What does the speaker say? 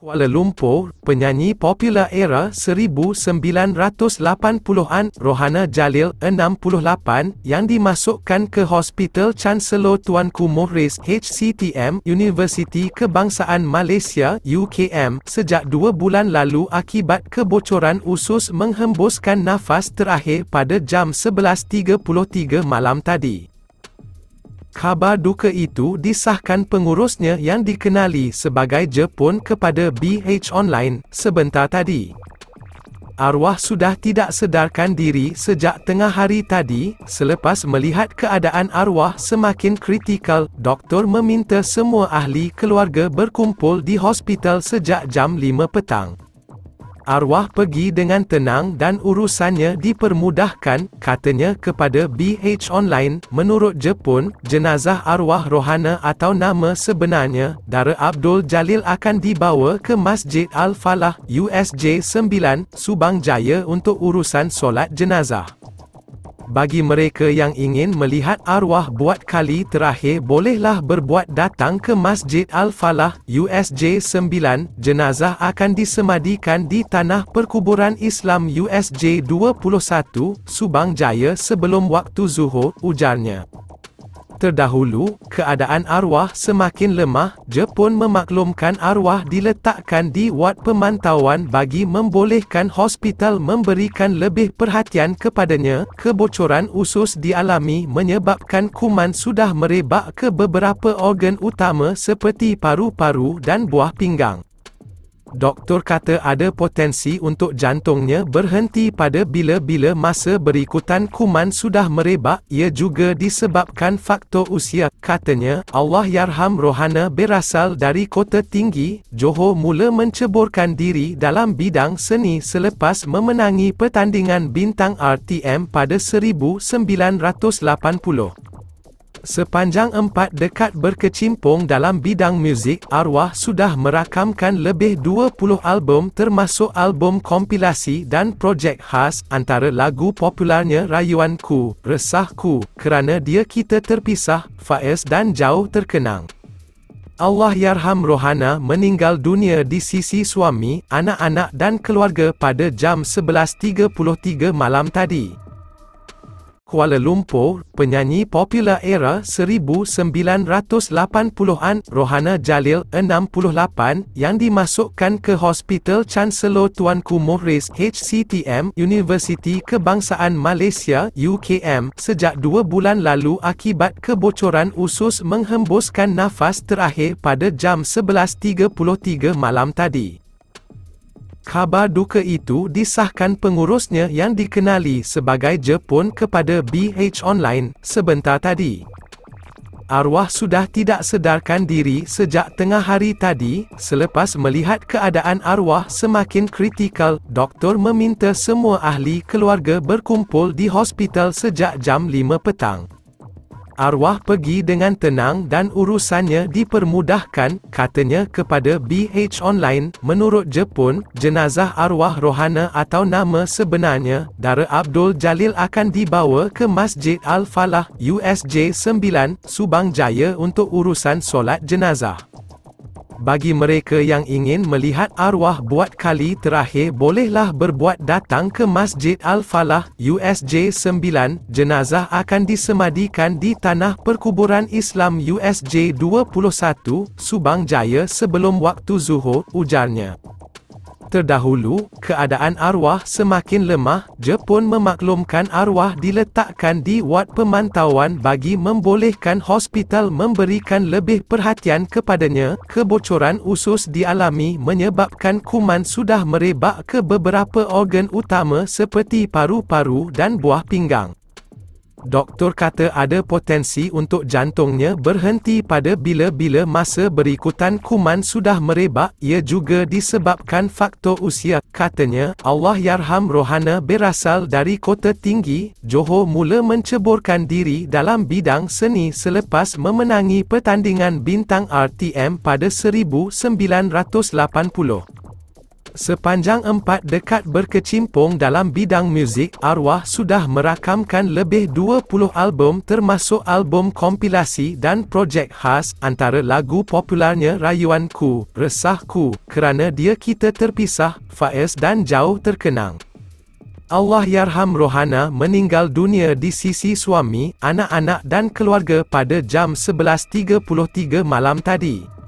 Kuala Lumpur, penyanyi popular era 1980-an, Rohana Jalil, 68, yang dimasukkan ke Hospital Chancellor Tuanku Muhriz HCTM, Universiti Kebangsaan Malaysia UKM, sejak 2 bulan lalu akibat kebocoran usus menghembuskan nafas terakhir pada jam 11.33 malam tadi. Khabar duka itu disahkan pengurusnya yang dikenali sebagai Jepun kepada BH Online sebentar tadi. Arwah sudah tidak sedarkan diri sejak tengah hari tadi. Selepas melihat keadaan arwah semakin kritikal, doktor meminta semua ahli keluarga berkumpul di hospital sejak jam 5 petang. Arwah pergi dengan tenang dan urusannya dipermudahkan, katanya kepada BH Online. Menurut Jepun, jenazah arwah Rohana atau nama sebenarnya, Dara Abdul Jalil akan dibawa ke Masjid Al-Falah, USJ 9, Subang Jaya untuk urusan solat jenazah. Bagi mereka yang ingin melihat arwah buat kali terakhir, bolehlah berbuat datang ke Masjid Al-Falah, USJ 9. Jenazah akan disemadikan di Tanah Perkuburan Islam USJ 21, Subang Jaya sebelum waktu zuhur, ujarnya. Terdahulu, keadaan arwah semakin lemah. Jepun memaklumkan arwah diletakkan di wad pemantauan bagi membolehkan hospital memberikan lebih perhatian kepadanya. Kebocoran usus dialami menyebabkan kuman sudah merebak ke beberapa organ utama seperti paru-paru dan buah pinggang. Doktor kata ada potensi untuk jantungnya berhenti pada bila-bila masa berikutan. Kuman sudah merebak. Ia juga disebabkan faktor usia, katanya. Allahyarham Rohana berasal dari Kota Tinggi, Johor. Mula menceburkan diri dalam bidang seni selepas memenangi pertandingan bintang RTM pada 1980. Sepanjang 4 dekad berkecimpung dalam bidang muzik, arwah sudah merakamkan lebih 20 album termasuk album kompilasi dan projek khas. Antara lagu popularnya Rayuanku, Resahku, Kerana Dia Kita Terpisah, Faiz dan Jauh Terkenang. Allahyarham Rohana meninggal dunia di sisi suami, anak-anak dan keluarga pada jam 11.33 malam tadi. Kuala Lumpur, penyanyi popular era 1980-an, Rohana Jalil, 68, yang dimasukkan ke Hospital Chancellor Tuanku Muhriz HCTM, Universiti Kebangsaan Malaysia UKM, sejak 2 bulan lalu akibat kebocoran usus menghembuskan nafas terakhir pada jam 11.33 malam tadi. Khabar duka itu disahkan pengurusnya yang dikenali sebagai Jepun kepada BH Online sebentar tadi. Arwah sudah tidak sedarkan diri sejak tengah hari tadi. Selepas melihat keadaan arwah semakin kritikal, doktor meminta semua ahli keluarga berkumpul di hospital sejak jam 5 petang. Arwah pergi dengan tenang dan urusannya dipermudahkan, katanya kepada BH Online. Menurut Jepun, jenazah arwah Rohana atau nama sebenarnya, Dara Abdul Jalil akan dibawa ke Masjid Al-Falah, USJ 9, Subang Jaya untuk urusan solat jenazah. Bagi mereka yang ingin melihat arwah buat kali terakhir, bolehlah berbuat datang ke Masjid Al-Falah, USJ 9. Jenazah akan disemadikan di Tanah Perkuburan Islam USJ 21, Subang Jaya sebelum waktu zuhur, ujarnya. Terdahulu, keadaan arwah semakin lemah. Jepun memaklumkan arwah diletakkan di wad pemantauan bagi membolehkan hospital memberikan lebih perhatian kepadanya. Kebocoran usus dialami menyebabkan kuman sudah merebak ke beberapa organ utama seperti paru-paru dan buah pinggang. Doktor kata ada potensi untuk jantungnya berhenti pada bila-bila masa berikutan. Kuman sudah merebak. Ia juga disebabkan faktor usia, katanya. Allahyarham Rohana berasal dari Kota Tinggi, Johor. Mula menceburkan diri dalam bidang seni selepas memenangi pertandingan bintang RTM pada 1980. Sepanjang 4 dekad berkecimpung dalam bidang muzik, Arwah sudah merakamkan lebih 20 album termasuk album kompilasi dan projek khas. Antara lagu popularnya Rayuanku, Resahku, Kerana Dia Kita Terpisah, Faiz dan Jauh Terkenang. Allahyarham Rohana meninggal dunia di sisi suami, anak-anak dan keluarga pada jam 11.33 malam tadi.